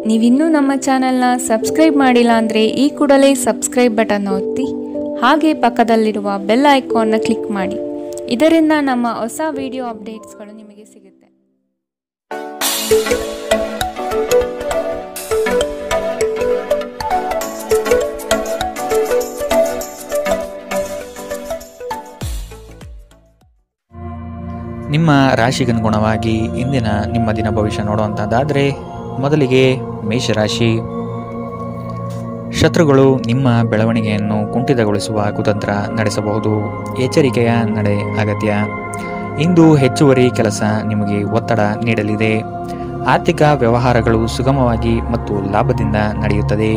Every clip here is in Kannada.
ನೀವಿನ್ನೂ ನಮ್ಮ ಚಾನೆಲ್ನ ಸಬ್ಸ್ಕ್ರೈಬ್ ಮಾಡಿಲ್ಲ ಅಂದರೆ ಈ ಕೂಡಲೇ ಸಬ್ಸ್ಕ್ರೈಬ್ ಬಟನ್ ಒತ್ತಿ ಹಾಗೆ ಪಕ್ಕದಲ್ಲಿರುವ ಬೆಲ್ ಐಕಾನ್ನ ಕ್ಲಿಕ್ ಮಾಡಿ. ಇದರಿಂದ ನಮ್ಮ ಹೊಸ ವಿಡಿಯೋ ಅಪ್ಡೇಟ್ಸ್ಗಳು ನಿಮಗೆ ಸಿಗುತ್ತೆ. ನಿಮ್ಮ ರಾಶಿಗನುಗುಣವಾಗಿ ಇಂದಿನ ನಿಮ್ಮ ದಿನ ಭವಿಷ್ಯ ನೋಡುವಂಥದ್ದಾದರೆ ಮೊದಲಿಗೆ ಮೇಷರಾಶಿ. ಶತ್ರುಗಳು ನಿಮ್ಮ ಬೆಳವಣಿಗೆಯನ್ನು ಕುಂಠಿತಗೊಳಿಸುವ ಕುತಂತ್ರ ನಡೆಸಬಹುದು. ಎಚ್ಚರಿಕೆಯ ನಡೆ ಅಗತ್ಯ. ಇಂದು ಹೆಚ್ಚುವರಿ ಕೆಲಸ ನಿಮಗೆ ಒತ್ತಡ ನೀಡಲಿದೆ. ಆರ್ಥಿಕ ವ್ಯವಹಾರಗಳು ಸುಗಮವಾಗಿ ಮತ್ತು ಲಾಭದಿಂದ ನಡೆಯುತ್ತದೆ.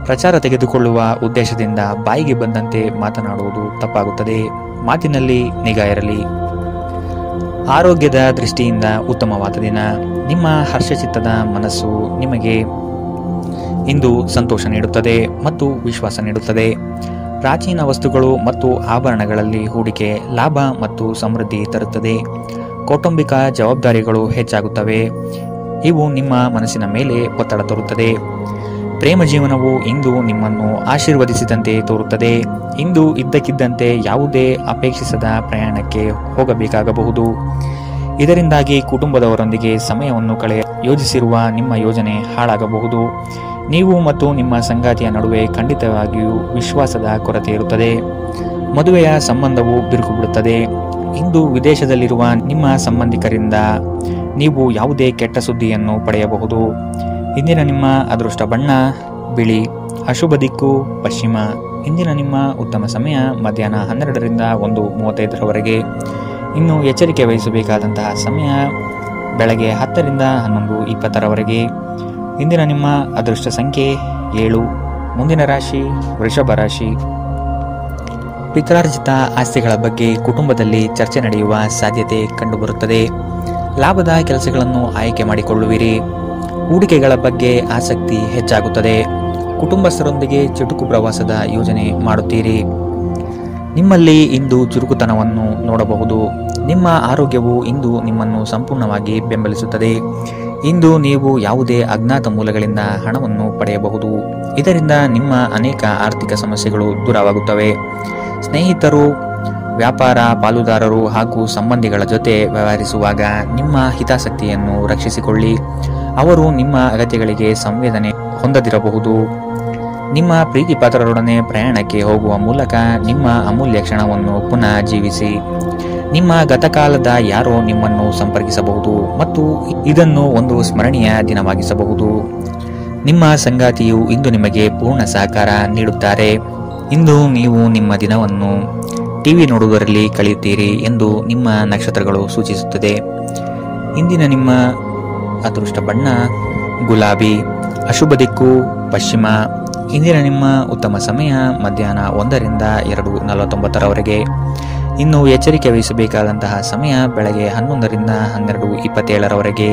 ಪ್ರಚಾರ ತೆಗೆದುಕೊಳ್ಳುವ ಉದ್ದೇಶದಿಂದ ಬಾಯಿಗೆ ಬಂದಂತೆ ಮಾತನಾಡುವುದು ತಪ್ಪಾಗುತ್ತದೆ. ಮಾತಿನಲ್ಲಿ ನಿಗಾ ಇರಲಿ. ಆರೋಗ್ಯದ ದೃಷ್ಟಿಯಿಂದ ಉತ್ತಮವಾದ ದಿನ. ನಿಮ್ಮ ಹರ್ಷಚಿತ್ತದ ಮನಸ್ಸು ನಿಮಗೆ ಇಂದು ಸಂತೋಷ ನೀಡುತ್ತದೆ ಮತ್ತು ವಿಶ್ವಾಸ ನೀಡುತ್ತದೆ. ಪ್ರಾಚೀನ ವಸ್ತುಗಳು ಮತ್ತು ಆಭರಣಗಳಲ್ಲಿ ಹೂಡಿಕೆ ಲಾಭ ಮತ್ತು ಸಮೃದ್ಧಿ ತರುತ್ತದೆ. ಕೌಟುಂಬಿಕ ಜವಾಬ್ದಾರಿಗಳು ಹೆಚ್ಚಾಗುತ್ತವೆ. ಇವು ನಿಮ್ಮ ಮನಸ್ಸಿನ ಮೇಲೆ ಒತ್ತಡ ತರುತ್ತದೆ. ಪ್ರೇಮ ಜೀವನವು ಇಂದು ನಿಮ್ಮನ್ನು ಆಶೀರ್ವದಿಸಿದಂತೆ ತೋರುತ್ತದೆ. ಇಂದು ಇದ್ದಕ್ಕಿದ್ದಂತೆ ಯಾವುದೇ ಅಪೇಕ್ಷಿಸದ ಪ್ರಯಾಣಕ್ಕೆ ಹೋಗಬೇಕಾಗಬಹುದು. ಇದರಿಂದಾಗಿ ಕುಟುಂಬದವರೊಂದಿಗೆ ಸಮಯವನ್ನು ಯೋಜಿಸಿರುವ ನಿಮ್ಮ ಯೋಜನೆ ಹಾಳಾಗಬಹುದು. ನೀವು ಮತ್ತು ನಿಮ್ಮ ಸಂಗಾತಿಯ ನಡುವೆ ಖಂಡಿತವಾಗಿಯೂ ವಿಶ್ವಾಸದ ಕೊರತೆ ಇರುತ್ತದೆ. ಮದುವೆಯ ಸಂಬಂಧವು ಬಿರುಕು ಬಿಡುತ್ತದೆ. ಇಂದು ವಿದೇಶದಲ್ಲಿರುವ ನಿಮ್ಮ ಸಂಬಂಧಿಕರಿಂದ ನೀವು ಯಾವುದೇ ಕೆಟ್ಟ ಸುದ್ದಿಯನ್ನು ಪಡೆಯಬಹುದು. ಇಂದಿನ ನಿಮ್ಮ ಅದೃಷ್ಟ ಬಣ್ಣ ಬಿಳಿ. ಅಶುಭ ದಿಕ್ಕು ಪಶ್ಚಿಮ. ಇಂದಿನ ನಿಮ್ಮ ಉತ್ತಮ ಸಮಯ ಮಧ್ಯಾಹ್ನ 12ರಿಂದ 1:35ರವರೆಗೆ. ಇನ್ನು ಎಚ್ಚರಿಕೆ ವಹಿಸಬೇಕಾದಂತಹ ಸಮಯ ಬೆಳಗ್ಗೆ 10ರಿಂದ 11:20ರವರೆಗೆ. ಇಂದಿನ ನಿಮ್ಮ ಅದೃಷ್ಟ ಸಂಖ್ಯೆ 7. ಮುಂದಿನ ರಾಶಿ ವೃಷಭ ರಾಶಿ. ಪಿತ್ರಾರ್ಜಿತ ಆಸ್ತಿಗಳ ಬಗ್ಗೆ ಕುಟುಂಬದಲ್ಲಿ ಚರ್ಚೆ ನಡೆಯುವ ಸಾಧ್ಯತೆ ಕಂಡುಬರುತ್ತದೆ. ಲಾಭದ ಕೆಲಸಗಳನ್ನು ಆಯ್ಕೆ ಮಾಡಿಕೊಳ್ಳುವಿರಿ. ಹೂಡಿಕೆಗಳ ಬಗ್ಗೆ ಆಸಕ್ತಿ ಹೆಚ್ಚಾಗುತ್ತದೆ. ಕುಟುಂಬಸ್ಥರೊಂದಿಗೆ ಚುಟುಕು ಪ್ರವಾಸದ ಯೋಜನೆ ಮಾಡುತ್ತೀರಿ. ನಿಮ್ಮಲ್ಲಿ ಇಂದು ಚುರುಕುತನವನ್ನು ನೋಡಬಹುದು. ನಿಮ್ಮ ಆರೋಗ್ಯವು ಇಂದು ನಿಮ್ಮನ್ನು ಸಂಪೂರ್ಣವಾಗಿ ಬೆಂಬಲಿಸುತ್ತದೆ. ಇಂದು ನೀವು ಯಾವುದೇ ಅಜ್ಞಾತ ಮೂಲಗಳಿಂದ ಹಣವನ್ನು ಪಡೆಯಬಹುದು. ಇದರಿಂದ ನಿಮ್ಮ ಅನೇಕ ಆರ್ಥಿಕ ಸಮಸ್ಯೆಗಳು ದೂರವಾಗುತ್ತವೆ. ಸ್ನೇಹಿತರು, ವ್ಯಾಪಾರ ಪಾಲುದಾರರು ಹಾಗೂ ಸಂಬಂಧಿಗಳ ಜೊತೆ ವ್ಯವಹರಿಸುವಾಗ ನಿಮ್ಮ ಹಿತಾಸಕ್ತಿಯನ್ನು ರಕ್ಷಿಸಿಕೊಳ್ಳಿ. ಅವರು ನಿಮ್ಮ ಅಗತ್ಯಗಳಿಗೆ ಸಂವೇದನೆ ಹೊಂದದಿರಬಹುದು. ನಿಮ್ಮ ಪ್ರೀತಿ ಪಾತ್ರರೊಡನೆ ಪ್ರಯಾಣಕ್ಕೆ ಹೋಗುವ ಮೂಲಕ ನಿಮ್ಮ ಅಮೂಲ್ಯ ಕ್ಷಣವನ್ನು ಪುನಃ ಜೀವಿಸಿ. ನಿಮ್ಮ ಗತಕಾಲದ ಯಾರೋ ನಿಮ್ಮನ್ನು ಸಂಪರ್ಕಿಸಬಹುದು ಮತ್ತು ಇದನ್ನು ಒಂದು ಸ್ಮರಣೀಯ ದಿನವಾಗಿಸಬಹುದು. ನಿಮ್ಮ ಸಂಗಾತಿಯು ಇಂದು ನಿಮಗೆ ಪೂರ್ಣ ಸಹಕಾರ ನೀಡುತ್ತಾರೆ. ಇಂದು ನೀವು ನಿಮ್ಮ ದಿನವನ್ನು ಟಿವಿ ನೋಡುವುದರಲ್ಲಿ ಕಳೆಯುತ್ತೀರಿ ಎಂದು ನಿಮ್ಮ ನಕ್ಷತ್ರಗಳು ಸೂಚಿಸುತ್ತದೆ. ಇಂದಿನ ನಿಮ್ಮ ಅದೃಷ್ಟ ಬಣ್ಣ ಗುಲಾಬಿ. ಅಶುಭ ದಿಕ್ಕು ಪಶ್ಚಿಮ. ಇಂದಿನ ನಿಮ್ಮ ಉತ್ತಮ ಸಮಯ ಮಧ್ಯಾಹ್ನ 1ರಿಂದ 2:49ರವರೆಗೆ. ಇನ್ನು ಎಚ್ಚರಿಕೆ ವಹಿಸಬೇಕಾದಂತಹ ಸಮಯ ಬೆಳಗ್ಗೆ 11ರಿಂದ 12:27ರವರೆಗೆ.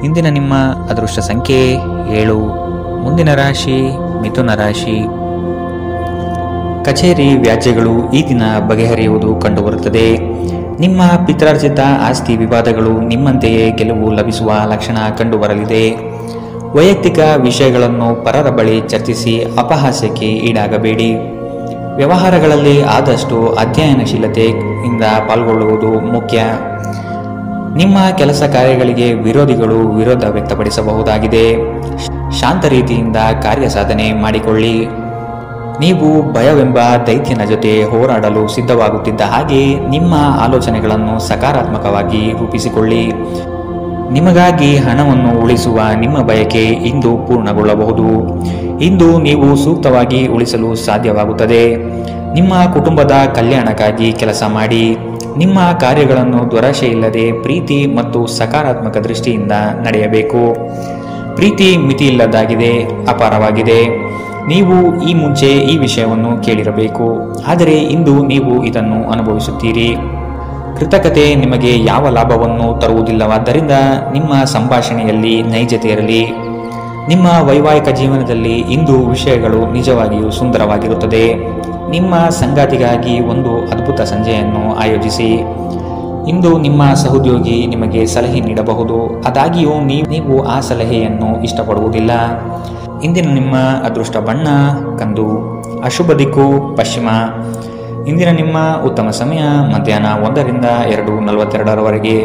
ಇಂದಿನ ನಿಮ್ಮ ಅದೃಷ್ಟ ಸಂಖ್ಯೆ 7. ಮುಂದಿನ ರಾಶಿ ಮಿಥುನ ರಾಶಿ. ಕಚೇರಿ ವ್ಯಾಜ್ಯಗಳು ಈ ದಿನ ಬಗೆಹರಿಯುವುದು ಕಂಡುಬರುತ್ತದೆ. ನಿಮ್ಮ ಪಿತ್ರಾರ್ಜಿತ ಆಸ್ತಿ ವಿವಾದಗಳು ನಿಮ್ಮಂತೆಯೇ ಗೆಲುವು ಲಭಿಸುವ ಲಕ್ಷಣ ಕಂಡುಬರಲಿದೆ. ವೈಯಕ್ತಿಕ ವಿಷಯಗಳನ್ನು ಪರರ ಬಳಿ ಚರ್ಚಿಸಿ ಅಪಹಾಸ್ಯಕ್ಕೆ ಈಡಾಗಬೇಡಿ. ವ್ಯವಹಾರಗಳಲ್ಲಿ ಆದಷ್ಟು ಅಧ್ಯಯನಶೀಲತೆಯಿಂದ ಪಾಲ್ಗೊಳ್ಳುವುದು ಮುಖ್ಯ. ನಿಮ್ಮ ಕೆಲಸ ಕಾರ್ಯಗಳಿಗೆ ವಿರೋಧಿಗಳು ವಿರೋಧ ವ್ಯಕ್ತಪಡಿಸಬಹುದಾಗಿದೆ. ಶಾಂತ ರೀತಿಯಿಂದ ಕಾರ್ಯ ಸಾಧನೆ ಮಾಡಿಕೊಳ್ಳಿ. ನೀವು ಭಯವೆಂಬ ದೈತ್ಯನ ಜೊತೆ ಹೋರಾಡಲು ಸಿದ್ಧವಾಗುತ್ತಿದ್ದ ಹಾಗೆ ನಿಮ್ಮ ಆಲೋಚನೆಗಳನ್ನು ಸಕಾರಾತ್ಮಕವಾಗಿ ರೂಪಿಸಿಕೊಳ್ಳಿ. ನಿಮಗಾಗಿ ಹಣವನ್ನು ಉಳಿಸುವ ನಿಮ್ಮ ಬಯಕೆ ಇಂದು ಪೂರ್ಣಗೊಳ್ಳಬಹುದು. ಇಂದು ನೀವು ಸೂಕ್ತವಾಗಿ ಉಳಿಸಲು ಸಾಧ್ಯವಾಗುತ್ತದೆ. ನಿಮ್ಮ ಕುಟುಂಬದ ಕಲ್ಯಾಣಕ್ಕಾಗಿ ಕೆಲಸ ಮಾಡಿ. ನಿಮ್ಮ ಕಾರ್ಯಗಳನ್ನು ದುರಾಶೆಯಿಲ್ಲದೆ ಪ್ರೀತಿ ಮತ್ತು ಸಕಾರಾತ್ಮಕ ದೃಷ್ಟಿಯಿಂದ ನಡೆಯಬೇಕು. ಪ್ರೀತಿ ಮಿತಿಯಿಲ್ಲದಾಗಿದೆ, ಅಪಾರವಾಗಿದೆ. ನೀವು ಈ ಮುಂಚೆ ಈ ವಿಷಯವನ್ನು ಕೇಳಿರಬೇಕು, ಆದರೆ ಇಂದು ನೀವು ಇದನ್ನು ಅನುಭವಿಸುತ್ತೀರಿ. ಕೃತಕತೆ ನಿಮಗೆ ಯಾವ ಲಾಭವನ್ನು ತರುವುದಿಲ್ಲವಾದ್ದರಿಂದ ನಿಮ್ಮ ಸಂಭಾಷಣೆಯಲ್ಲಿ ನೈಜತೆ ಇರಲಿ. ನಿಮ್ಮ ವೈವಾಹಿಕ ಜೀವನದಲ್ಲಿ ಇಂದು ವಿಷಯಗಳು ನಿಜವಾಗಿಯೂ ಸುಂದರವಾಗಿರುತ್ತದೆ. ನಿಮ್ಮ ಸಂಗಾತಿಗಾಗಿ ಒಂದು ಅದ್ಭುತ ಸಂಜೆಯನ್ನು ಆಯೋಜಿಸಿ. ಇಂದು ನಿಮ್ಮ ಸಹೋದ್ಯೋಗಿ ನಿಮಗೆ ಸಲಹೆ ನೀಡಬಹುದು, ಆದಾಗ್ಯೂ ನೀವು ಆ ಸಲಹೆಯನ್ನು ಇಷ್ಟಪಡುವುದಿಲ್ಲ. ಇಂದಿನ ನಿಮ್ಮ ಅದೃಷ್ಟ ಬಣ್ಣ ಕಂದು. ಅಶುಭ ದಿಕ್ಕು ಪಶ್ಚಿಮ. ಇಂದಿನ ನಿಮ್ಮ ಉತ್ತಮ ಸಮಯ ಮಧ್ಯಾಹ್ನ 1 ರಿಂದ 2:42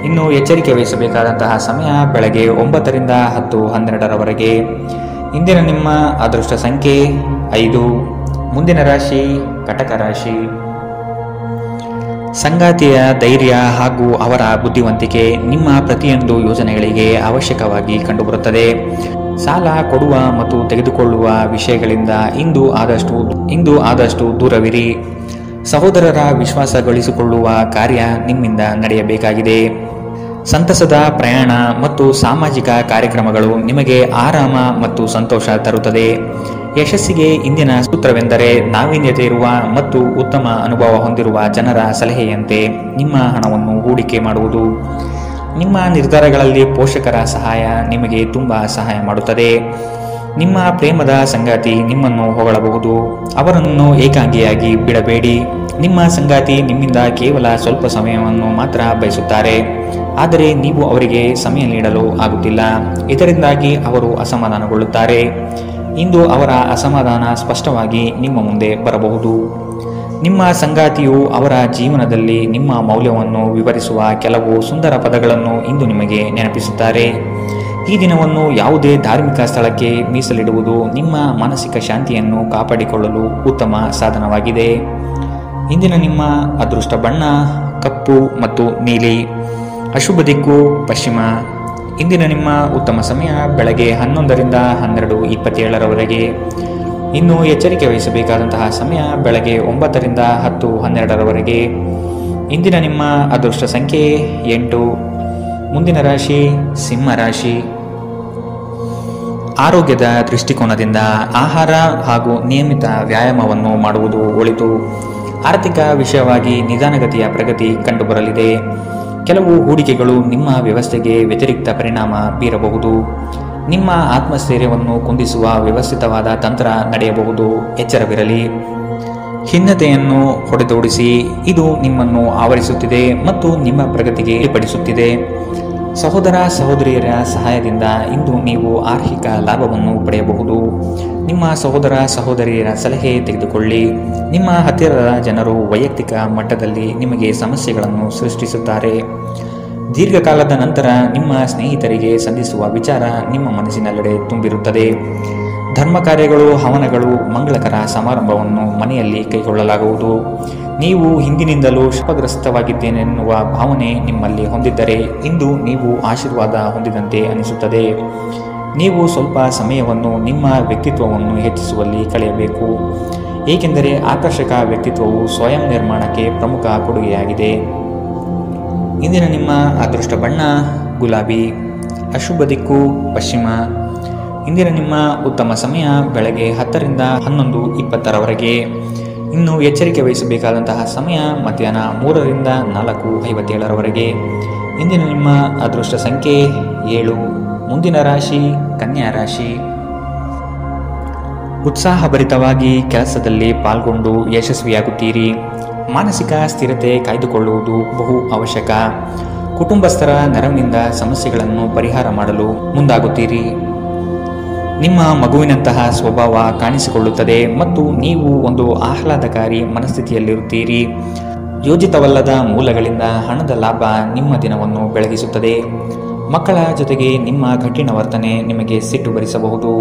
ಇನ್ನು ಎಚ್ಚರಿಕೆ ವಹಿಸಬೇಕಾದಂತಹ ಸಮಯ ಬೆಳಗ್ಗೆ 9 ರಿಂದ 10:12 ಇಂದಿನ ನಿಮ್ಮ ಅದೃಷ್ಟ ಸಂಖ್ಯೆ 5. ಮುಂದಿನ ರಾಶಿ ಕಟಕ ರಾಶಿ. ಸಂಗಾತಿಯ ಧೈರ್ಯ ಹಾಗೂ ಅವರ ಬುದ್ಧಿವಂತಿಕೆ ನಿಮ್ಮ ಪ್ರತಿಯೊಂದು ಯೋಜನೆಗಳಿಗೆ ಅವಶ್ಯಕವಾಗಿ ಕಂಡುಬರುತ್ತದೆ. ಸಾಲ ಕೊಡುವ ಮತ್ತು ತೆಗೆದುಕೊಳ್ಳುವ ವಿಷಯಗಳಿಂದ ಇಂದು ಆದಷ್ಟು ದೂರವಿರಿ. ಸಹೋದರರ ವಿಶ್ವಾಸ ಗಳಿಸಿಕೊಳ್ಳುವ ಕಾರ್ಯ ನಿಮ್ಮಿಂದ ನಡೆಯಬೇಕಾಗಿದೆ. ಸಂತಸದ ಪ್ರಯಾಣ ಮತ್ತು ಸಾಮಾಜಿಕ ಕಾರ್ಯಕ್ರಮಗಳು ನಿಮಗೆ ಆರಾಮ ಮತ್ತು ಸಂತೋಷ ತರುತ್ತದೆ. ಯಶಸ್ಸಿಗೆ ಇಂದಿನ ಸೂತ್ರವೆಂದರೆ ನಾವೀನ್ಯತೆ ಇರುವ ಮತ್ತು ಉತ್ತಮ ಅನುಭವ ಹೊಂದಿರುವ ಜನರ ಸಲಹೆಯಂತೆ ನಿಮ್ಮ ಹಣವನ್ನು ಹೂಡಿಕೆ ಮಾಡುವುದು. ನಿಮ್ಮ ನಿರ್ಧಾರಗಳಲ್ಲಿ ಪೋಷಕರ ಸಹಾಯ ನಿಮಗೆ ತುಂಬಾ ಸಹಾಯ ಮಾಡುತ್ತದೆ. ನಿಮ್ಮ ಪ್ರೇಮದ ಸಂಗಾತಿ ನಿಮ್ಮನ್ನು ಹೊಗಳಬಹುದು, ಅವರನ್ನು ಏಕಾಂಗಿಯಾಗಿ ಬಿಡಬೇಡಿ. ನಿಮ್ಮ ಸಂಗಾತಿ ನಿಮ್ಮಿಂದ ಕೇವಲ ಸ್ವಲ್ಪ ಸಮಯವನ್ನು ಮಾತ್ರ ಬಯಸುತ್ತಾರೆ, ಆದರೆ ನೀವು ಅವರಿಗೆ ಸಮಯ ನೀಡಲು ಆಗುತ್ತಿಲ್ಲ. ಇದರಿಂದಾಗಿ ಅವರು ಅಸಮಾಧಾನಗೊಳ್ಳುತ್ತಾರೆ. ಇಂದು ಅವರ ಅಸಮಾಧಾನ ಸ್ಪಷ್ಟವಾಗಿ ನಿಮ್ಮ ಮುಂದೆ ಬರಬಹುದು. ನಿಮ್ಮ ಸಂಗಾತಿಯು ಅವರ ಜೀವನದಲ್ಲಿ ನಿಮ್ಮ ಮೌಲ್ಯವನ್ನು ವಿವರಿಸುವ ಕೆಲವು ಸುಂದರ ಪದಗಳನ್ನು ಇಂದು ನಿಮಗೆ ನೆನಪಿಸುತ್ತಾರೆ. ಈ ದಿನವನ್ನು ಯಾವುದೇ ಧಾರ್ಮಿಕ ಸ್ಥಳಕ್ಕೆ ಮೀಸಲಿಡುವುದು ನಿಮ್ಮ ಮಾನಸಿಕ ಶಾಂತಿಯನ್ನು ಕಾಪಾಡಿಕೊಳ್ಳಲು ಉತ್ತಮ ಸಾಧನವಾಗಿದೆ. ಇಂದಿನ ನಿಮ್ಮ ಅದೃಷ್ಟ ಬಣ್ಣ ಕಪ್ಪು ಮತ್ತು ನೀಲಿ. ಅಶುಭ ದಿಕ್ಕು ಪಶ್ಚಿಮ. ಇಂದಿನ ನಿಮ್ಮ ಉತ್ತಮ ಸಮಯ ಬೆಳಗ್ಗೆ 11 ರಿಂದ 12:27 ಇನ್ನು ಎಚ್ಚರಿಕೆ ವಹಿಸಬೇಕಾದಂತಹ ಸಮಯ ಬೆಳಗ್ಗೆ 9 ರಿಂದ 10:12 ಇಂದಿನ ನಿಮ್ಮ ಅದೃಷ್ಟ ಸಂಖ್ಯೆ 8. ಮುಂದಿನ ರಾಶಿ ಸಿಂಹ ರಾಶಿ. ಆರೋಗ್ಯದ ದೃಷ್ಟಿಕೋನದಿಂದ ಆಹಾರ ಹಾಗೂ ನಿಯಮಿತ ವ್ಯಾಯಾಮವನ್ನು ಮಾಡುವುದು ಒಳಿತು. ಆರ್ಥಿಕ ವಿಷಯವಾಗಿ ನಿಧಾನಗತಿಯ ಪ್ರಗತಿ ಕಂಡುಬರಲಿದೆ. ಕೆಲವು ಹೂಡಿಕೆಗಳು ನಿಮ್ಮ ವ್ಯವಸ್ಥೆಗೆ ವ್ಯತಿರಿಕ್ತ ಪರಿಣಾಮ ಬೀರಬಹುದು. ನಿಮ್ಮ ಆತ್ಮಸ್ಥೈರ್ಯವನ್ನು ಕುಂದಿಸುವ ವ್ಯವಸ್ಥಿತವಾದ ತಂತ್ರ ನಡೆಯಬಹುದು. ಎಚ್ಚರವಿರಲಿ. ಖಿನ್ನತೆಯನ್ನು ಹೊಡೆದೋಡಿಸಿ, ಇದು ನಿಮ್ಮನ್ನು ಆವರಿಸುತ್ತಿದೆ ಮತ್ತು ನಿಮ್ಮ ಪ್ರಗತಿಗೆ ಅಡ್ಡಿಪಡಿಸುತ್ತಿದೆ. ಸಹೋದರ ಸಹೋದರಿಯರ ಸಹಾಯದಿಂದ ಇಂದು ನೀವು ಆರ್ಥಿಕ ಲಾಭವನ್ನು ಪಡೆಯಬಹುದು. ನಿಮ್ಮ ಸಹೋದರ ಸಹೋದರಿಯರ ಸಲಹೆ ತೆಗೆದುಕೊಳ್ಳಿ. ನಿಮ್ಮ ಹತ್ತಿರದ ಜನರು ವೈಯಕ್ತಿಕ ಮಟ್ಟದಲ್ಲಿ ನಿಮಗೆ ಸಮಸ್ಯೆಗಳನ್ನು ಸೃಷ್ಟಿಸುತ್ತಾರೆ. ದೀರ್ಘಕಾಲದ ನಂತರ ನಿಮ್ಮ ಸ್ನೇಹಿತರಿಗೆ ಸಂಧಿಸುವ ವಿಚಾರ ನಿಮ್ಮ ಮನಸ್ಸಿನೆಲ್ಲೆಡೆ ತುಂಬಿರುತ್ತದೆ. ಧರ್ಮ ಕಾರ್ಯಗಳು, ಹವನಗಳು, ಮಂಗಳಕರ ಸಮಾರಂಭವನ್ನು ಮನೆಯಲ್ಲಿ ಕೈಗೊಳ್ಳಲಾಗುವುದು. ನೀವು ಹಿಂದಿನಿಂದಲೂ ಶಾಪಗ್ರಸ್ತವಾಗಿದ್ದೇನೆನ್ನುವ ಭಾವನೆ ನಿಮ್ಮಲ್ಲಿ ಹೊಂದಿದ್ದರೆ ಇಂದು ನೀವು ಆಶೀರ್ವಾದ ಹೊಂದಿದಂತೆ ಅನಿಸುತ್ತದೆ. ನೀವು ಸ್ವಲ್ಪ ಸಮಯವನ್ನು ನಿಮ್ಮ ವ್ಯಕ್ತಿತ್ವವನ್ನು ಹೆಚ್ಚಿಸುವಲ್ಲಿ ಕಳೆಯಬೇಕು, ಏಕೆಂದರೆ ಆಕರ್ಷಕ ವ್ಯಕ್ತಿತ್ವವು ಸ್ವಯಂ ನಿರ್ಮಾಣಕ್ಕೆ ಪ್ರಮುಖ ಕೊಡುಗೆಯಾಗಿದೆ. ಇಂದಿನ ನಿಮ್ಮ ಅದೃಷ್ಟ ಬಣ್ಣ ಗುಲಾಬಿ. ಅಶುಭ ದಿಕ್ಕು ಪಶ್ಚಿಮ. ಇಂದಿನ ನಿಮ್ಮ ಉತ್ತಮ ಸಮಯ ಬೆಳಗ್ಗೆ 10 ರಿಂದ 11:20 ಇನ್ನು ಎಚ್ಚರಿಕೆ ವಹಿಸಬೇಕಾದಂತಹ ಸಮಯ ಮಧ್ಯಾಹ್ನ 3 ರಿಂದ 4:57 ಇಂದಿನ ನಿಮ್ಮ ಅದೃಷ್ಟ ಸಂಖ್ಯೆ 7. ಮುಂದಿನ ರಾಶಿ ಕನ್ಯಾ ರಾಶಿ. ಉತ್ಸಾಹಭರಿತವಾಗಿ ಕೆಲಸದಲ್ಲಿ ಪಾಲ್ಗೊಂಡು ಯಶಸ್ವಿಯಾಗುತ್ತೀರಿ. ಮಾನಸಿಕ ಸ್ಥಿರತೆ ಕಾಯ್ದುಕೊಳ್ಳುವುದು ಬಹು ಅವಶ್ಯಕ. ಕುಟುಂಬಸ್ಥರ ನೆರವಿನಿಂದ ಸಮಸ್ಯೆಗಳನ್ನು ಪರಿಹಾರ ಮಾಡಲು ಮುಂದಾಗುತ್ತೀರಿ. ನಿಮ್ಮ ಮಗುವಿನಂತಹ ಸ್ವಭಾವ ಕಾಣಿಸಿಕೊಳ್ಳುತ್ತದೆ ಮತ್ತು ನೀವು ಒಂದು ಆಹ್ಲಾದಕಾರಿ ಮನಸ್ಥಿತಿಯಲ್ಲಿರುತ್ತೀರಿ. ಯೋಜಿತವಲ್ಲದ ಮೂಲಗಳಿಂದ ಹಣದ ಲಾಭ ನಿಮ್ಮ ದಿನವನ್ನು ಬೆಳಗಿಸುತ್ತದೆ. ಮಕ್ಕಳ ಜೊತೆಗೆ ನಿಮ್ಮ ಕಠಿಣ ವರ್ತನೆ ನಿಮಗೆ ಸಿಟ್ಟು ಬರಿಸಬಹುದು.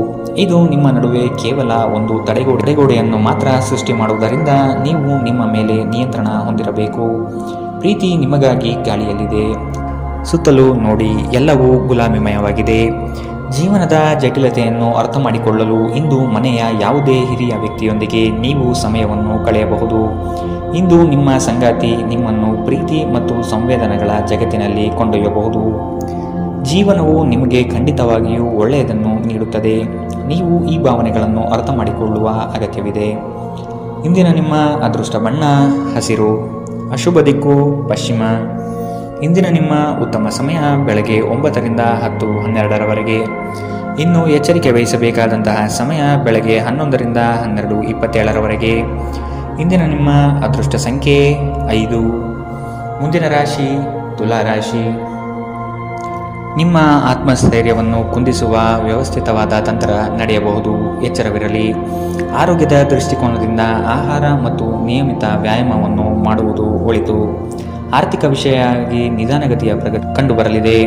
ಇದು ನಿಮ್ಮ ನಡುವೆ ಕೇವಲ ಒಂದು ತಡೆಗೋಡೆಯನ್ನು ಮಾತ್ರ ಸೃಷ್ಟಿ ಮಾಡುವುದರಿಂದ ನೀವು ನಿಮ್ಮ ಮೇಲೆ ನಿಯಂತ್ರಣ ಹೊಂದಿರಬೇಕು. ಪ್ರೀತಿ ನಿಮಗಾಗಿ ಗಾಳಿಯಲ್ಲಿದೆ. ಸುತ್ತಲೂ ನೋಡಿ, ಎಲ್ಲವೂ ಗುಲಾಮಿಮಯವಾಗಿದೆ. ಜೀವನದ ಜಟಿಲತೆಯನ್ನು ಅರ್ಥ ಮಾಡಿಕೊಳ್ಳಲು ಇಂದು ಮನೆಯ ಯಾವುದೇ ಹಿರಿಯ ವ್ಯಕ್ತಿಯೊಂದಿಗೆ ನೀವು ಸಮಯವನ್ನು ಕಳೆಯಬಹುದು. ಇಂದು ನಿಮ್ಮ ಸಂಗಾತಿ ನಿಮ್ಮನ್ನು ಪ್ರೀತಿ ಮತ್ತು ಸಂವೇದನೆಗಳ ಜಗತ್ತಿನಲ್ಲಿ ಕೊಂಡೊಯ್ಯಬಹುದು. ಜೀವನವು ನಿಮಗೆ ಖಂಡಿತವಾಗಿಯೂ ಒಳ್ಳೆಯದನ್ನು ನೀಡುತ್ತದೆ. ನೀವು ಈ ಭಾವನೆಗಳನ್ನು ಅರ್ಥ ಮಾಡಿಕೊಳ್ಳುವ ಅಗತ್ಯವಿದೆ. ಇಂದಿನ ನಿಮ್ಮ ಅದೃಷ್ಟ ಬಣ್ಣ ಹಸಿರು. ಅಶುಭ ದಿಕ್ಕು ಪಶ್ಚಿಮ. ಇಂದಿನ ನಿಮ್ಮ ಉತ್ತಮ ಸಮಯ ಬೆಳಗ್ಗೆ 9 ರಿಂದ 10:12 ಇನ್ನು ಎಚ್ಚರಿಕೆ ವಹಿಸಬೇಕಾದಂತಹ ಸಮಯ ಬೆಳಗ್ಗೆ 11 ರಿಂದ 12:27 ಇಂದಿನ ನಿಮ್ಮ ಅದೃಷ್ಟ ಸಂಖ್ಯೆ 5. ಮುಂದಿನ ರಾಶಿ ತುಲಾ ರಾಶಿ. ನಿಮ್ಮ ಆತ್ಮಸ್ಥೈರ್ಯವನ್ನು ಕುಂದಿಸುವ ವ್ಯವಸ್ಥಿತವಾದ ತಂತ್ರ ನಡೆಯಬಹುದು. ಎಚ್ಚರವಿರಲಿ. ಆರೋಗ್ಯದ ದೃಷ್ಟಿಕೋನದಿಂದ ಆಹಾರ ಮತ್ತು ನಿಯಮಿತ ವ್ಯಾಯಾಮವನ್ನು ಮಾಡುವುದು ಒಳಿತು. ಆರ್ಥಿಕ ವಿಷಯವಾಗಿ ನಿಧಾನಗತಿಯ ಪ್ರಗತಿ ಕಂಡುಬರಲಿದೆ.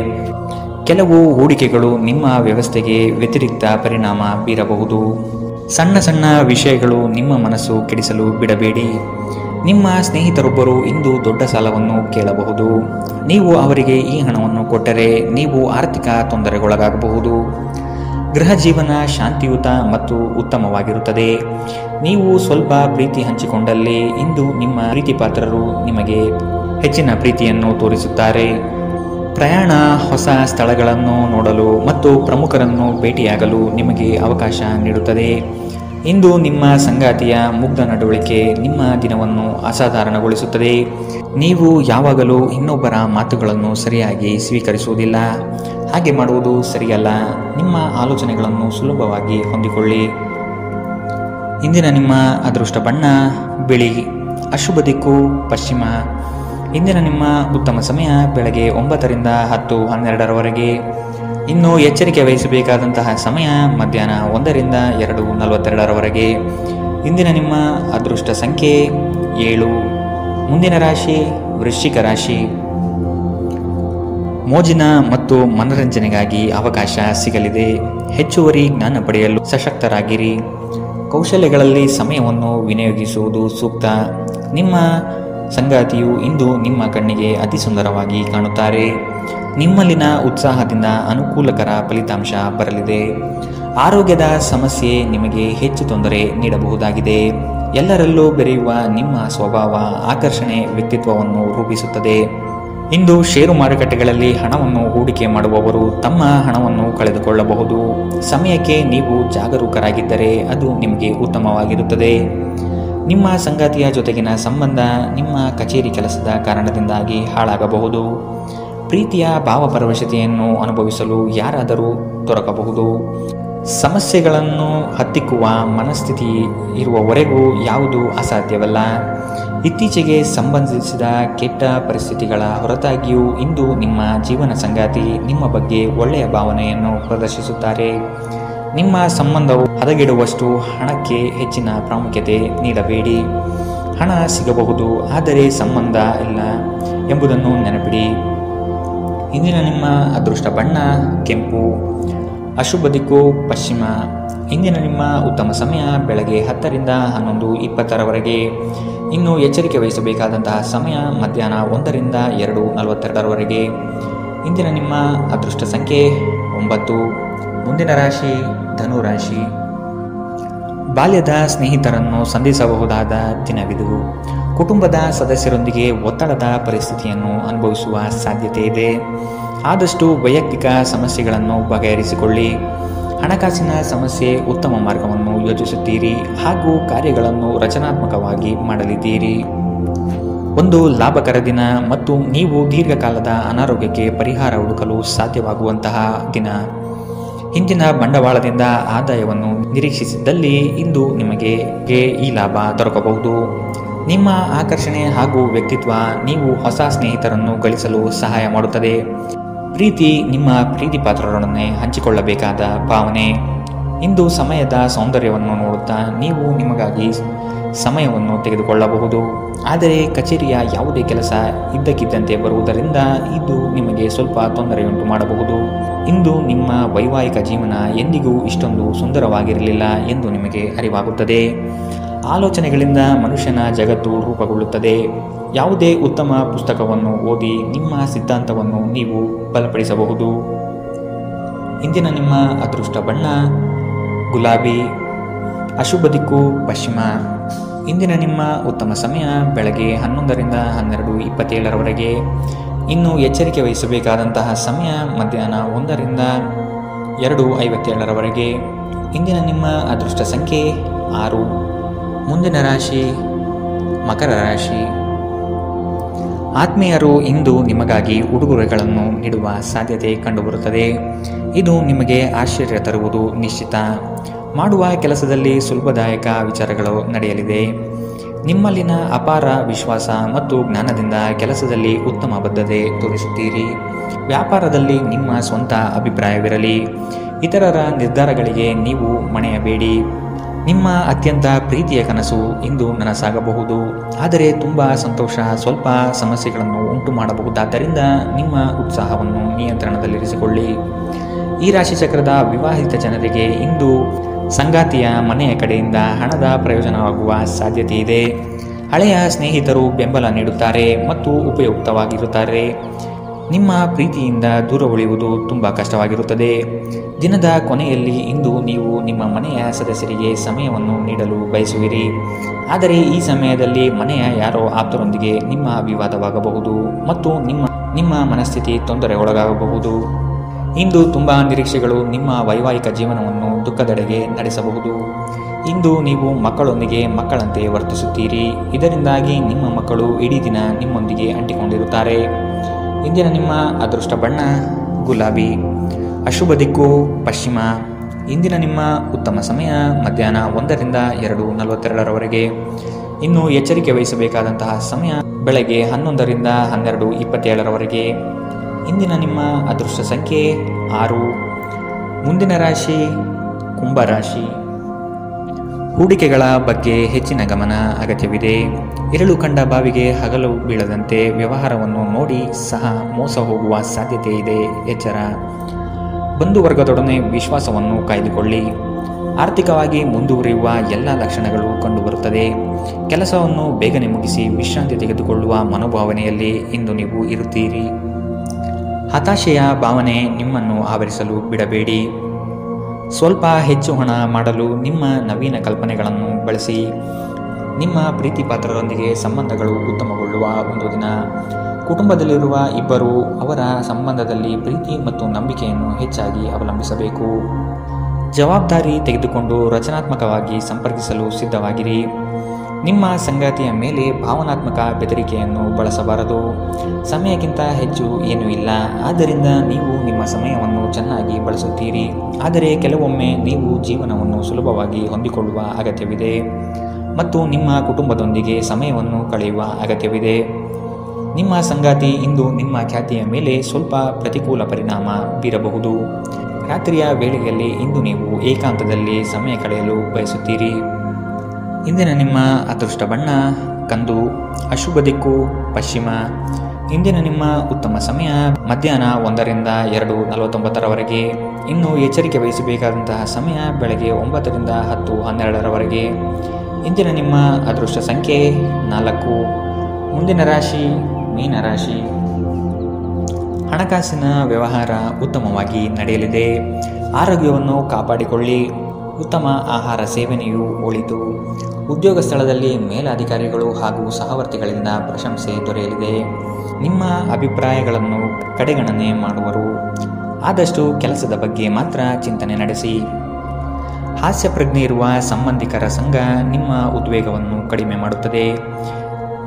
ಕೆಲವು ಹೂಡಿಕೆಗಳು ನಿಮ್ಮ ವ್ಯವಸ್ಥೆಗೆ ವ್ಯತಿರಿಕ್ತ ಪರಿಣಾಮ ಬೀರಬಹುದು. ಸಣ್ಣ ಸಣ್ಣ ವಿಷಯಗಳು ನಿಮ್ಮ ಮನಸ್ಸು ಕೆಡಿಸಲು ಬಿಡಬೇಡಿ. ನಿಮ್ಮ ಸ್ನೇಹಿತರೊಬ್ಬರು ಇಂದು ದೊಡ್ಡ ಸಾಲವನ್ನು ಕೇಳಬಹುದು. ನೀವು ಅವರಿಗೆ ಈ ಹಣವನ್ನು ಕೊಟ್ಟರೆ ನೀವು ಆರ್ಥಿಕ ತೊಂದರೆಗೊಳಗಾಗಬಹುದು. ಗೃಹ ಜೀವನ ಶಾಂತಿಯುತ ಮತ್ತು ಉತ್ತಮವಾಗಿರುತ್ತದೆ. ನೀವು ಸ್ವಲ್ಪ ಪ್ರೀತಿ ಹಂಚಿಕೊಂಡಲ್ಲಿ ಇಂದು ನಿಮ್ಮ ಪ್ರೀತಿಪಾತ್ರರು ನಿಮಗೆ ಹೆಚ್ಚಿನ ಪ್ರೀತಿಯನ್ನು ತೋರಿಸುತ್ತಾರೆ. ಪ್ರಯಾಣ, ಹೊಸ ಸ್ಥಳಗಳನ್ನು ನೋಡಲು ಮತ್ತು ಪ್ರಮುಖರನ್ನು ಭೇಟಿಯಾಗಲು ನಿಮಗೆ ಅವಕಾಶ ನೀಡುತ್ತದೆ. ಇಂದು ನಿಮ್ಮ ಸಂಗಾತಿಯ ಮುಗ್ಧ ನಡವಳಿಕೆ ನಿಮ್ಮ ದಿನವನ್ನು ಅಸಾಧಾರಣಗೊಳಿಸುತ್ತದೆ. ನೀವು ಯಾವಾಗಲೂ ಇನ್ನೊಬ್ಬರ ಮಾತುಗಳನ್ನು ಸರಿಯಾಗಿ ಸ್ವೀಕರಿಸುವುದಿಲ್ಲ. ಹಾಗೆ ಮಾಡುವುದು ಸರಿಯಲ್ಲ. ನಿಮ್ಮ ಆಲೋಚನೆಗಳನ್ನು ಸುಲಭವಾಗಿ ಹೊಂದಿಕೊಳ್ಳಿ. ಇಂದಿನ ನಿಮ್ಮ ಅದೃಷ್ಟ ಬಣ್ಣ ಬಿಳಿ. ಅಶುಭ ದಿಕ್ಕು ಪಶ್ಚಿಮ. ಇಂದಿನ ನಿಮ್ಮ ಉತ್ತಮ ಸಮಯ ಬೆಳಗ್ಗೆ 9ರಿಂದ 10:12ರವರೆಗೆ. ಇನ್ನು ಎಚ್ಚರಿಕೆ ವಹಿಸಬೇಕಾದಂತಹ ಸಮಯ ಮಧ್ಯಾಹ್ನ 1ರಿಂದ 2:42ರವರೆಗೆ. ಇಂದಿನ ನಿಮ್ಮ ಅದೃಷ್ಟ ಸಂಖ್ಯೆ 7. ಮುಂದಿನ ರಾಶಿ ವೃಶ್ಚಿಕ ರಾಶಿ. ಮೋಜಿನ ಮತ್ತು ಮನರಂಜನೆಗಾಗಿ ಅವಕಾಶ ಸಿಗಲಿದೆ. ಹೆಚ್ಚುವರಿ ಜ್ಞಾನ ಪಡೆಯಲು ಸಶಕ್ತರಾಗಿರಿ. ಕೌಶಲ್ಯಗಳಲ್ಲಿ ಸಮಯವನ್ನು ವಿನಿಯೋಗಿಸುವುದು ಸೂಕ್ತ. ನಿಮ್ಮ ಸಂಗಾತಿಯು ಇಂದು ನಿಮ್ಮ ಕಣ್ಣಿಗೆ ಅತಿ ಸುಂದರವಾಗಿ ಕಾಣುತ್ತಾರೆ. ನಿಮ್ಮಲ್ಲಿನ ಉತ್ಸಾಹದಿಂದ ಅನುಕೂಲಕರ ಫಲಿತಾಂಶ ಬರಲಿದೆ. ಆರೋಗ್ಯದ ಸಮಸ್ಯೆ ನಿಮಗೆ ಹೆಚ್ಚು ತೊಂದರೆ ನೀಡಬಹುದಾಗಿದೆ. ಎಲ್ಲರಲ್ಲೂ ಬೆರೆಯುವ ನಿಮ್ಮ ಸ್ವಭಾವ ಆಕರ್ಷಣೆ ವ್ಯಕ್ತಿತ್ವವನ್ನು ರೂಪಿಸುತ್ತದೆ. ಇಂದು ಷೇರು ಮಾರುಕಟ್ಟೆಗಳಲ್ಲಿ ಹಣವನ್ನು ಹೂಡಿಕೆ ಮಾಡುವವರು ತಮ್ಮ ಹಣವನ್ನು ಕಳೆದುಕೊಳ್ಳಬಹುದು. ಸಮಯಕ್ಕೆ ನೀವು ಜಾಗರೂಕರಾಗಿದ್ದರೆ ಅದು ನಿಮಗೆ ಉತ್ತಮವಾಗಿರುತ್ತದೆ. ನಿಮ್ಮ ಸಂಗಾತಿಯ ಜೊತೆಗಿನ ಸಂಬಂಧ ನಿಮ್ಮ ಕಚೇರಿ ಕೆಲಸದ ಕಾರಣದಿಂದಾಗಿ ಹಾಳಾಗಬಹುದು. ಪ್ರೀತಿಯ ಭಾವಪರವಶತೆಯನ್ನು ಅನುಭವಿಸಲು ಯಾರಾದರೂ ದೊರಕಬಹುದು. ಸಮಸ್ಯೆಗಳನ್ನು ಹತ್ತಿಕ್ಕುವ ಮನಸ್ಥಿತಿ ಇರುವವರೆಗೂ ಯಾವುದೂ ಅಸಾಧ್ಯವಲ್ಲ. ಇತ್ತೀಚೆಗೆ ಸಂಬಂಧಿಸಿದ ಕೆಟ್ಟ ಪರಿಸ್ಥಿತಿಗಳ ಹೊರತಾಗಿಯೂ ಇಂದು ನಿಮ್ಮ ಜೀವನ ಸಂಗಾತಿ ನಿಮ್ಮ ಬಗ್ಗೆ ಒಳ್ಳೆಯ ಭಾವನೆಯನ್ನು ಪ್ರದರ್ಶಿಸುತ್ತಾರೆ. ನಿಮ್ಮ ಸಂಬಂಧವು ಹದಗೆಡುವಷ್ಟು ಹಣಕ್ಕೆ ಹೆಚ್ಚಿನ ಪ್ರಾಮುಖ್ಯತೆ ನೀಡಬೇಡಿ. ಹಣ ಸಿಗಬಹುದು, ಆದರೆ ಸಂಬಂಧ ಇಲ್ಲ ಎಂಬುದನ್ನು ನೆನಪಿಡಿ. ಇಂದಿನ ನಿಮ್ಮ ಅದೃಷ್ಟ ಬಣ್ಣ ಕೆಂಪು. ಅಶುಭ ದಿಕ್ಕು ಪಶ್ಚಿಮ. ಇಂದಿನ ನಿಮ್ಮ ಉತ್ತಮ ಸಮಯ ಬೆಳಗ್ಗೆ 10ರಿಂದ 11:20ರವರೆಗೆ. ಇನ್ನು ಎಚ್ಚರಿಕೆ ವಹಿಸಬೇಕಾದಂತಹ ಸಮಯ ಮಧ್ಯಾಹ್ನ 1ರಿಂದ 2:42ರವರೆಗೆ. ಇಂದಿನ ನಿಮ್ಮ ಅದೃಷ್ಟ ಸಂಖ್ಯೆ 9. ಮುಂದಿನ ರಾಶಿ ಧನು ರಾಶಿ. ಬಾಲ್ಯದ ಸ್ನೇಹಿತರನ್ನು ಸಂಧಿಸಬಹುದಾದ ದಿನವಿದು. ಕುಟುಂಬದ ಸದಸ್ಯರೊಂದಿಗೆ ಒತ್ತಡದ ಪರಿಸ್ಥಿತಿಯನ್ನು ಅನುಭವಿಸುವ ಸಾಧ್ಯತೆ ಇದೆ. ಆದಷ್ಟು ವೈಯಕ್ತಿಕ ಸಮಸ್ಯೆಗಳನ್ನು ಬಗೆಹರಿಸಿಕೊಳ್ಳಿ. ಹಣಕಾಸಿನ ಸಮಸ್ಯೆ ಉತ್ತಮ ಮಾರ್ಗವನ್ನು ಯೋಜಿಸುತ್ತೀರಿ ಹಾಗೂ ಕಾರ್ಯಗಳನ್ನು ರಚನಾತ್ಮಕವಾಗಿ ಮಾಡಲಿದ್ದೀರಿ. ಒಂದು ಲಾಭಕರ ದಿನ ಮತ್ತು ನೀವು ದೀರ್ಘಕಾಲದ ಅನಾರೋಗ್ಯಕ್ಕೆ ಪರಿಹಾರ ಹುಡುಕಲು ಸಾಧ್ಯವಾಗುವಂತಹ ದಿನ. ಹಿಂದಿನ ಬಂಡವಾಳದಿಂದ ಆದಾಯವನ್ನು ನಿರೀಕ್ಷಿಸಿದ್ದಲ್ಲಿ ಇಂದು ನಿಮಗೆ ಈ ಲಾಭ ದೊರಕಬಹುದು. ನಿಮ್ಮ ಆಕರ್ಷಣೆ ಹಾಗೂ ವ್ಯಕ್ತಿತ್ವ ನೀವು ಹೊಸ ಸ್ನೇಹಿತರನ್ನು ಗಳಿಸಲು ಸಹಾಯ ಮಾಡುತ್ತದೆ. ಪ್ರೀತಿ ನಿಮ್ಮ ಪ್ರೀತಿಪಾತ್ರರೊಡನೆ ಹಂಚಿಕೊಳ್ಳಬೇಕಾದ ಭಾವನೆ. ಇಂದು ಸಮಯದ ಸೌಂದರ್ಯವನ್ನು ನೋಡುತ್ತಾ ನೀವು ನಿಮಗಾಗಿ ಸಮಯವನ್ನು ತೆಗೆದುಕೊಳ್ಳಬಹುದು. ಆದರೆ ಕಚೇರಿಯ ಯಾವುದೇ ಕೆಲಸ ಇದ್ದಕ್ಕಿದ್ದಂತೆ ಬರುವುದರಿಂದ ಇದು ನಿಮಗೆ ಸ್ವಲ್ಪ ತೊಂದರೆಯುಂಟು ಮಾಡಬಹುದು. ಇಂದು ನಿಮ್ಮ ವೈವಾಹಿಕ ಜೀವನ ಎಂದಿಗೂ ಇಷ್ಟೊಂದು ಸುಂದರವಾಗಿರಲಿಲ್ಲ ಎಂದು ನಿಮಗೆ ಅರಿವಾಗುತ್ತದೆ. ಆಲೋಚನೆಗಳಿಂದ ಮನುಷ್ಯನ ಜಗತ್ತು ರೂಪುಗೊಳ್ಳುತ್ತದೆ. ಯಾವುದೇ ಉತ್ತಮ ಪುಸ್ತಕವನ್ನು ಓದಿ ನಿಮ್ಮ ಸಿದ್ಧಾಂತವನ್ನು ನೀವು ಬಲಪಡಿಸಬಹುದು. ಇಂದಿನ ನಿಮ್ಮ ಅದೃಷ್ಟ ಬಣ್ಣ ಗುಲಾಬಿ. ಅಶುಭ ದಿಕ್ಕು ಪಶ್ಚಿಮ. ಇಂದಿನ ನಿಮ್ಮ ಉತ್ತಮ ಸಮಯ ಬೆಳಗ್ಗೆ 11ರಿಂದ 12:27ರವರೆಗೆ. ಇನ್ನು ಎಚ್ಚರಿಕೆ ವಹಿಸಬೇಕಾದಂತಹ ಸಮಯ ಮಧ್ಯಾಹ್ನ 1ರಿಂದ 2:57ರವರೆಗೆ. ಇಂದಿನ ನಿಮ್ಮ ಅದೃಷ್ಟ ಸಂಖ್ಯೆ 6. ಮುಂದಿನ ರಾಶಿ ಮಕರ ರಾಶಿ. ಆತ್ಮೀಯರು ಇಂದು ನಿಮಗಾಗಿ ಉಡುಗೊರೆಗಳನ್ನು ನೀಡುವ ಸಾಧ್ಯತೆ ಕಂಡುಬರುತ್ತದೆ. ಇದು ನಿಮಗೆ ಆಶ್ಚರ್ಯ ತರುವುದು ನಿಶ್ಚಿತ. ಮಾಡುವ ಕೆಲಸದಲ್ಲಿ ಸುಲಭದಾಯಕ ವಿಚಾರಗಳು ನಡೆಯಲಿದೆ. ನಿಮ್ಮಲ್ಲಿನ ಅಪಾರ ವಿಶ್ವಾಸ ಮತ್ತು ಜ್ಞಾನದಿಂದ ಕೆಲಸದಲ್ಲಿ ಉತ್ತಮ ಬದ್ಧತೆ ತೋರಿಸುತ್ತೀರಿ. ವ್ಯಾಪಾರದಲ್ಲಿ ನಿಮ್ಮ ಸ್ವಂತ ಅಭಿಪ್ರಾಯವಿರಲಿ. ಇತರರ ನಿರ್ಧಾರಗಳಿಗೆ ನೀವು ಮಣೆಯಬೇಡಿ. ನಿಮ್ಮ ಅತ್ಯಂತ ಪ್ರೀತಿಯ ಕನಸು ಇಂದು ನನಸಾಗಬಹುದು. ಆದರೆ ತುಂಬ ಸಂತೋಷ ಸ್ವಲ್ಪ ಸಮಸ್ಯೆಗಳನ್ನು ಉಂಟು ಮಾಡಬಹುದಾದ್ದರಿಂದ ನಿಮ್ಮ ಉತ್ಸಾಹವನ್ನು ನಿಯಂತ್ರಣದಲ್ಲಿರಿಸಿಕೊಳ್ಳಿ. ಈ ರಾಶಿಚಕ್ರದ ವಿವಾಹಿತ ಜನರಿಗೆ ಇಂದು ಸಂಗಾತಿಯ ಮನೆಯ ಕಡೆಯಿಂದ ಹಣದ ಪ್ರಯೋಜನವಾಗುವ ಸಾಧ್ಯತೆ ಇದೆ. ಹಳೆಯ ಸ್ನೇಹಿತರು ಬೆಂಬಲ ನೀಡುತ್ತಾರೆ ಮತ್ತು ಉಪಯುಕ್ತವಾಗಿರುತ್ತಾರೆ. ನಿಮ್ಮ ಪ್ರೀತಿಯಿಂದ ದೂರ ಉಳಿಯುವುದು ತುಂಬ ಕಷ್ಟವಾಗಿರುತ್ತದೆ. ದಿನದ ಕೊನೆಯಲ್ಲಿ ಇಂದು ನೀವು ನಿಮ್ಮ ಮನೆಯ ಸದಸ್ಯರಿಗೆ ಸಮಯವನ್ನು ನೀಡಲು ಬಯಸುವಿರಿ. ಆದರೆ ಈ ಸಮಯದಲ್ಲಿ ಮನೆಯ ಯಾರೋ ಆಪ್ತರೊಂದಿಗೆ ನಿಮ್ಮ ವಿವಾದವಾಗಬಹುದು ಮತ್ತು ನಿಮ್ಮ ಮನಸ್ಥಿತಿ ತೊಂದರೆಗೊಳಗಾಗಬಹುದು. ಇಂದು ತುಂಬ ನಿರೀಕ್ಷೆಗಳು ನಿಮ್ಮ ವೈವಾಹಿಕ ಜೀವನವನ್ನು ದುಃಖದೆಡೆಗೆ ನಡೆಸಬಹುದು. ಇಂದು ನೀವು ಮಕ್ಕಳೊಂದಿಗೆ ಮಕ್ಕಳಂತೆ ವರ್ತಿಸುತ್ತೀರಿ. ಇದರಿಂದಾಗಿ ನಿಮ್ಮ ಮಕ್ಕಳು ಇಡೀ ದಿನ ನಿಮ್ಮೊಂದಿಗೆ ಅಂಟಿಕೊಂಡಿರುತ್ತಾರೆ. ಇಂದಿನ ನಿಮ್ಮ ಅದೃಷ್ಟ ಬಣ್ಣ ಗುಲಾಬಿ. ಅಶುಭ ದಿಕ್ಕು ಪಶ್ಚಿಮ. ಇಂದಿನ ನಿಮ್ಮ ಉತ್ತಮ ಸಮಯ ಮಧ್ಯಾಹ್ನ 1ರಿಂದ 2:42ರವರೆಗೆ. ಇನ್ನು ಎಚ್ಚರಿಕೆ ವಹಿಸಬೇಕಾದಂತಹ ಸಮಯ ಬೆಳಗ್ಗೆ 11ರಿಂದ 12:27ರವರೆಗೆ. ಇಂದಿನ ನಿಮ್ಮ ಅದೃಷ್ಟ ಸಂಖ್ಯೆ 6. ಮುಂದಿನ ರಾಶಿ ಕುಂಭರಾಶಿ. ಹೂಡಿಕೆಗಳ ಬಗ್ಗೆ ಹೆಚ್ಚಿನ ಗಮನ ಅಗತ್ಯವಿದೆ. ಇರಳು ಕಂಡ ಬಾವಿಗೆ ಹಗಲು ಬೀಳದಂತೆ ವ್ಯವಹಾರವನ್ನು ನೋಡಿ ಸಹ ಮೋಸ ಹೋಗುವ ಸಾಧ್ಯತೆ ಇದೆ. ಎಚ್ಚರ. ಬಂಧುವರ್ಗದೊಡನೆ ವಿಶ್ವಾಸವನ್ನು ಕಾಯ್ದುಕೊಳ್ಳಿ. ಆರ್ಥಿಕವಾಗಿ ಮುಂದುವರಿಯುವ ಎಲ್ಲ ಲಕ್ಷಣಗಳು ಕಂಡುಬರುತ್ತದೆ. ಕೆಲಸವನ್ನು ಬೇಗನೆ ಮುಗಿಸಿ ವಿಶ್ರಾಂತಿ ತೆಗೆದುಕೊಳ್ಳುವ ಮನೋಭಾವನೆಯಲ್ಲಿ ಇಂದು ನೀವು ಇರುತ್ತೀರಿ. ಹತಾಶೆಯ ಭಾವನೆ ನಿಮ್ಮನ್ನು ಆವರಿಸಲು ಬಿಡಬೇಡಿ. ಸ್ವಲ್ಪ ಹೆಚ್ಚು ಹಣ ಮಾಡಲು ನಿಮ್ಮ ನವೀನ ಕಲ್ಪನೆಗಳನ್ನು ಬಳಸಿ. ನಿಮ್ಮ ಪ್ರೀತಿ ಪಾತ್ರರೊಂದಿಗೆ ಸಂಬಂಧಗಳು ಉತ್ತಮಗೊಳ್ಳುವ ಒಂದು ದಿನ. ಕುಟುಂಬದಲ್ಲಿರುವ ಇಬ್ಬರು ಅವರ ಸಂಬಂಧದಲ್ಲಿ ಪ್ರೀತಿ ಮತ್ತು ನಂಬಿಕೆಯನ್ನು ಹೆಚ್ಚಾಗಿ ಅವಲಂಬಿಸಬೇಕು. ಜವಾಬ್ದಾರಿ ತೆಗೆದುಕೊಂಡು ರಚನಾತ್ಮಕವಾಗಿ ಸಂಪರ್ಕಿಸಲು ಸಿದ್ಧವಾಗಿರಿ. ನಿಮ್ಮ ಸಂಗಾತಿಯ ಮೇಲೆ ಭಾವನಾತ್ಮಕ ಬೆದರಿಕೆಯನ್ನು ಬಳಸಬಾರದು. ಸಮಯಕ್ಕಿಂತ ಹೆಚ್ಚು ಏನೂ ಇಲ್ಲ, ಆದ್ದರಿಂದ ನೀವು ನಿಮ್ಮ ಸಮಯವನ್ನು ಚೆನ್ನಾಗಿ ಬಳಸುತ್ತೀರಿ. ಆದರೆ ಕೆಲವೊಮ್ಮೆ ನೀವು ಜೀವನವನ್ನು ಸುಲಭವಾಗಿ ಹೊಂದಿಕೊಳ್ಳುವ ಅಗತ್ಯವಿದೆ ಮತ್ತು ನಿಮ್ಮ ಕುಟುಂಬದೊಂದಿಗೆ ಸಮಯವನ್ನು ಕಳೆಯುವ ಅಗತ್ಯವಿದೆ. ನಿಮ್ಮ ಸಂಗಾತಿ ಇಂದು ನಿಮ್ಮ ಖ್ಯಾತಿಯ ಮೇಲೆ ಸ್ವಲ್ಪ ಪ್ರತಿಕೂಲ ಪರಿಣಾಮ ಬೀರಬಹುದು. ರಾತ್ರಿಯ ವೇಳೆಯಲ್ಲಿ ಇಂದು ನೀವು ಏಕಾಂತದಲ್ಲಿ ಸಮಯ ಕಳೆಯಲು ಬಯಸುತ್ತೀರಿ. ಇಂದಿನ ನಿಮ್ಮ ಅದೃಷ್ಟ ಬಣ್ಣ ಕಂದು. ಅಶುಭ ದಿಕ್ಕು ಪಶ್ಚಿಮ. ಇಂದಿನ ನಿಮ್ಮ ಉತ್ತಮ ಸಮಯ ಮಧ್ಯಾಹ್ನ 1ರಿಂದ 2:49ರವರೆಗೆ. ಇನ್ನು ಎಚ್ಚರಿಕೆ ವಹಿಸಬೇಕಾದಂತಹ ಸಮಯ ಬೆಳಗ್ಗೆ 9ರಿಂದ 10:12ರವರೆಗೆ. ಇಂದಿನ ನಿಮ್ಮ ಅದೃಷ್ಟ ಸಂಖ್ಯೆ 4. ಮುಂದಿನ ರಾಶಿ ಮೀನರಾಶಿ. ಹಣಕಾಸಿನ ವ್ಯವಹಾರ ಉತ್ತಮವಾಗಿ ನಡೆಯಲಿದೆ. ಆರೋಗ್ಯವನ್ನು ಕಾಪಾಡಿಕೊಳ್ಳಿ. ಉತ್ತಮ ಆಹಾರ ಸೇವನೆಯು ಒಳಿತು. ಉದ್ಯೋಗ ಸ್ಥಳದಲ್ಲಿ ಮೇಲಧಿಕಾರಿಗಳು ಹಾಗೂ ಸಹವರ್ತಿಗಳಿಂದ ಪ್ರಶಂಸೆ ದೊರೆಯಲಿದೆ. ನಿಮ್ಮ ಅಭಿಪ್ರಾಯಗಳನ್ನು ಕಡೆಗಣನೆ ಮಾಡುವರು. ಆದಷ್ಟು ಕೆಲಸದ ಬಗ್ಗೆ ಮಾತ್ರ ಚಿಂತನೆ ನಡೆಸಿ. ಹಾಸ್ಯ ಪ್ರಜ್ಞೆ ಇರುವ ಸಂಬಂಧಿಕರ ಸಂಘ ನಿಮ್ಮ ಉದ್ವೇಗವನ್ನು ಕಡಿಮೆ ಮಾಡುತ್ತದೆ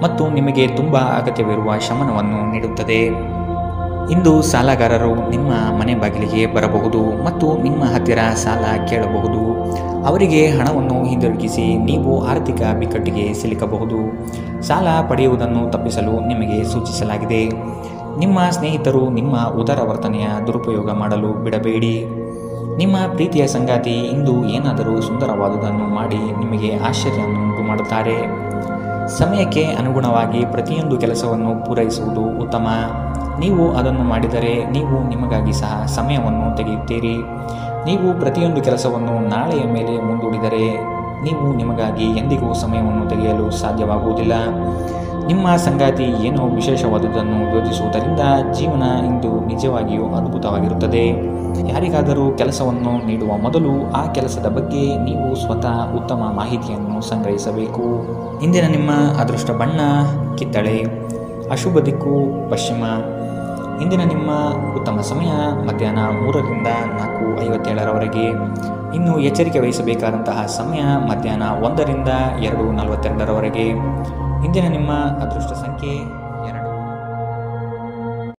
ಮತ್ತು ನಿಮಗೆ ತುಂಬ ಅಗತ್ಯವಿರುವ ಶಮನವನ್ನು ನೀಡುತ್ತದೆ. ಇಂದು ಸಾಲಗಾರರು ನಿಮ್ಮ ಮನೆ ಬಾಗಿಲಿಗೆ ಬರಬಹುದು ಮತ್ತು ನಿಮ್ಮ ಹತ್ತಿರ ಸಾಲ ಕೇಳಬಹುದು. ಅವರಿಗೆ ಹಣವನ್ನು ಹಿಂದಿರುಗಿಸಿ ನೀವು ಆರ್ಥಿಕ ಬಿಕ್ಕಟ್ಟಿಗೆ ಸಿಲುಕಬಹುದು. ಸಾಲ ಪಡೆಯುವುದನ್ನು ತಪ್ಪಿಸಲು ನಿಮಗೆ ಸೂಚಿಸಲಾಗಿದೆ. ನಿಮ್ಮ ಸ್ನೇಹಿತರು ನಿಮ್ಮ ಉದಾರ ವರ್ತನೆಯ ದುರುಪಯೋಗ ಮಾಡಲು ಬಿಡಬೇಡಿ. ನಿಮ್ಮ ಪ್ರೀತಿಯ ಸಂಗಾತಿ ಇಂದು ಏನಾದರೂ ಸುಂದರವಾದುದನ್ನು ಮಾಡಿ ನಿಮಗೆ ಆಶ್ಚರ್ಯವನ್ನುಂಟು ಮಾಡುತ್ತಾರೆ. ಸಮಯಕ್ಕೆ ಅನುಗುಣವಾಗಿ ಪ್ರತಿಯೊಂದು ಕೆಲಸವನ್ನು ಪೂರೈಸುವುದು ಉತ್ತಮ. ನೀವು ಅದನ್ನು ಮಾಡಿದರೆ ನೀವು ನಿಮಗಾಗಿ ಸಹ ಸಮಯವನ್ನು ತೆಗೆಯುತ್ತೀರಿ. ನೀವು ಪ್ರತಿಯೊಂದು ಕೆಲಸವನ್ನು ನಾಳೆಯ ಮೇಲೆ ಮುಂದೂಡಿದರೆ ನೀವು ನಿಮಗಾಗಿ ಎಂದಿಗೂ ಸಮಯವನ್ನು ತೆಗೆಯಲು ಸಾಧ್ಯವಾಗುವುದಿಲ್ಲ. ನಿಮ್ಮ ಸಂಗಾತಿ ಏನೋ ವಿಶೇಷವಾದುದನ್ನು ಯೋಚಿಸುವುದರಿಂದ ಜೀವನ ಇಂದು ನಿಜವಾಗಿಯೂ ಅದ್ಭುತವಾಗಿರುತ್ತದೆ. ಯಾರಿಗಾದರೂ ಕೆಲಸವನ್ನು ನೀಡುವ ಮೊದಲು ಆ ಕೆಲಸದ ಬಗ್ಗೆ ನೀವು ಸ್ವತಃ ಉತ್ತಮ ಮಾಹಿತಿಯನ್ನು ಸಂಗ್ರಹಿಸಬೇಕು. ಇಂದಿನ ನಿಮ್ಮ ಅದೃಷ್ಟ ಬಣ್ಣ ಕಿತ್ತಳೆ. ಅಶುಭ ದಿಕ್ಕು ಪಶ್ಚಿಮ. ಇಂದಿನ ನಿಮ್ಮ ಉತ್ತಮ ಸಮಯ ಮಧ್ಯಾಹ್ನ 3ರಿಂದ 4:57ರವರೆಗೆ. ಇನ್ನು ಎಚ್ಚರಿಕೆ ವಹಿಸಬೇಕಾದಂತಹ ಸಮಯ ಮಧ್ಯಾಹ್ನ 1ರಿಂದ 2:42ರವರೆಗೆ. ಇಂದಿನ ನಿಮ್ಮ ಅದೃಷ್ಟ ಸಂಖ್ಯೆ